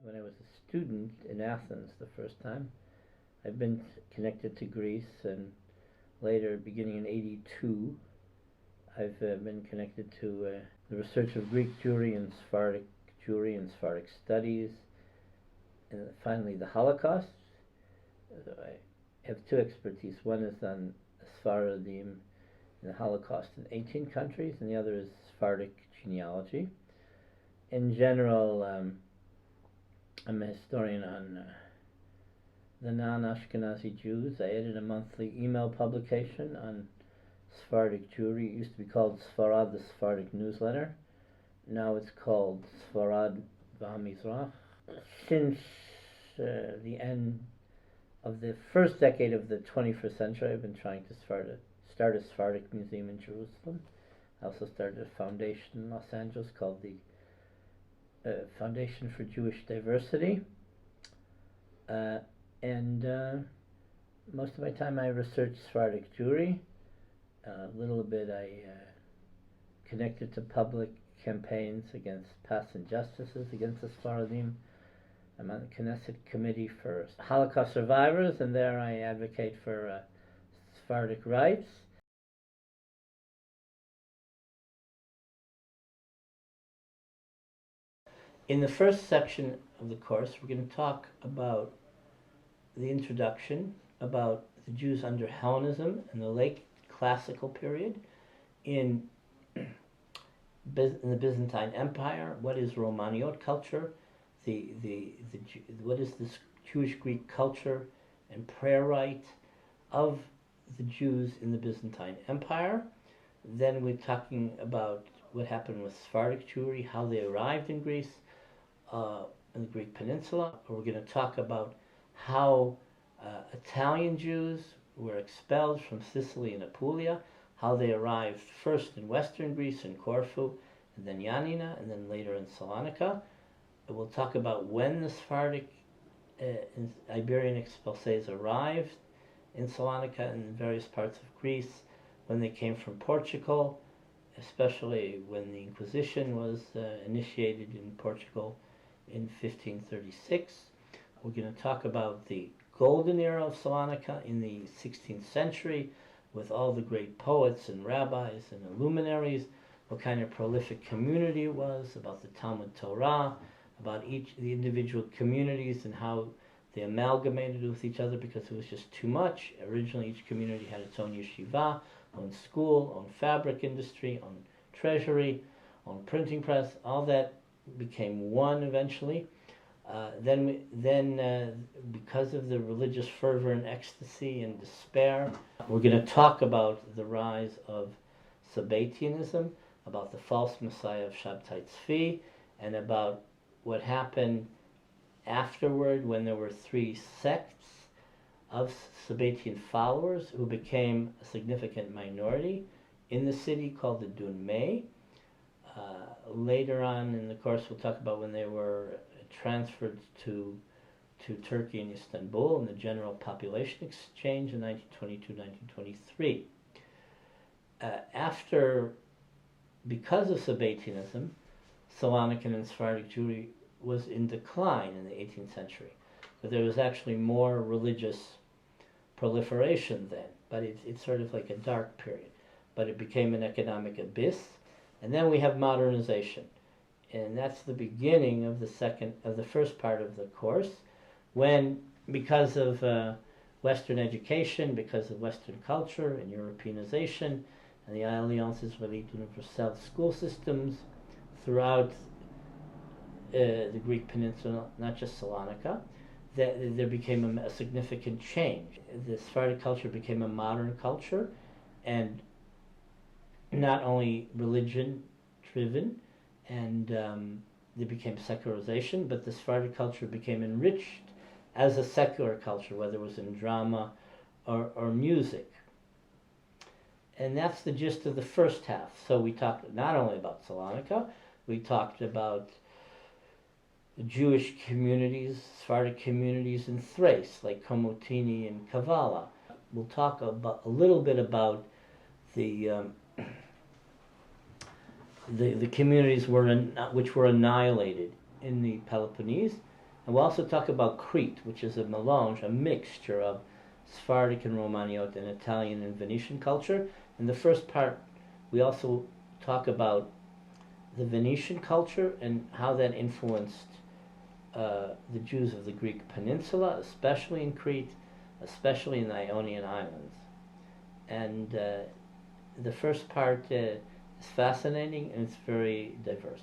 when I was a student in Athens the first time. I've been connected to Greece, and later, beginning in '82, I've been connected to the research of Greek Jewry and Sephardic Jewry and Sephardic studies, and finally the Holocaust. I have two expertise. One is on Sephardim and the Holocaust in 18 countries, and the other is Sephardic genealogy. In general, I'm a historian on the non-Ashkenazi Jews. I edit a monthly email publication on Sephardic Jewry. It used to be called Sfarad, the Sephardic Newsletter. Now it's called Sfarad v'Hamizrach. Since the end of the first decade of the 21st century, I've been trying to start a Sephardic museum in Jerusalem. I also started a foundation in Los Angeles called the Foundation for Jewish Diversity. And most of my time I research Sephardic Jewry. A little bit I connected to public campaigns against past injustices against the Sephardim. I'm on the Knesset Committee for Holocaust Survivors, and there I advocate for Sephardic rights. In the first section of the course, we're going to talk about the introduction, about the Jews under Hellenism in the late classical period in the Byzantine Empire. What is Romaniot culture? What is this Jewish Greek culture and prayer rite of the Jews in the Byzantine Empire? Then we're talking about what happened with Sephardic Jewry, how they arrived in Greece, in the Greek Peninsula. We're going to talk about how Italian Jews were expelled from Sicily and Apulia, how they arrived first in Western Greece in Corfu, and then Ioannina, and then later in Salonika. We'll talk about when the Sephardic Iberian expulsees arrived in Salonika and various parts of Greece, when they came from Portugal, especially when the Inquisition was initiated in Portugal in 1536. We're going to talk about the golden era of Salonika in the 16th century, with all the great poets and rabbis and luminaries, what kind of prolific community it was, about the Talmud Torah, about the individual communities and how they amalgamated with each other because it was just too much. Originally, each community had its own yeshiva, own school, own fabric industry, own treasury, own printing press. All that became one eventually. Because of the religious fervor and ecstasy and despair, we're going to talk about the rise of Sabathianism, about the false messiah of Shabtai Tzvi, and about what happened afterward when there were three sects of Sabbathian followers who became a significant minority in the city called the Dunmei. Later on in the course, we'll talk about when they were transferred to Turkey and Istanbul in the general population exchange in 1922-1923. Because of Sabbatianism, Salonican and Sephardic Jewry was in decline in the 18th century. But there was actually more religious proliferation then, but it's sort of like a dark period. But it became an economic abyss. And then we have modernization. And that's the beginning of the first part of the course, when, because of Western education, because of Western culture and Europeanization, and the Alliance Israélite Universelle school systems throughout the Greek peninsula, not just Salonika, there became a significant change. The Sephardic culture became a modern culture, and not only religion-driven, and there became secularization, but the Sephardic culture became enriched as a secular culture, whether it was in drama or music. And that's the gist of the first half. So we talked not only about Salonika, we talked about the Jewish communities, Sephardic communities in Thrace, like Komotini and Kavala. We'll talk a little bit about the communities which were annihilated in the Peloponnese, And we'll also talk about Crete, which is a melange, a mixture of Sephardic and Romaniote and Italian and Venetian culture. In the first part, we also talk about the Venetian culture and how that influenced the Jews of the Greek peninsula, especially in Crete, especially in the Ionian Islands. And the first part is fascinating and it's very diverse.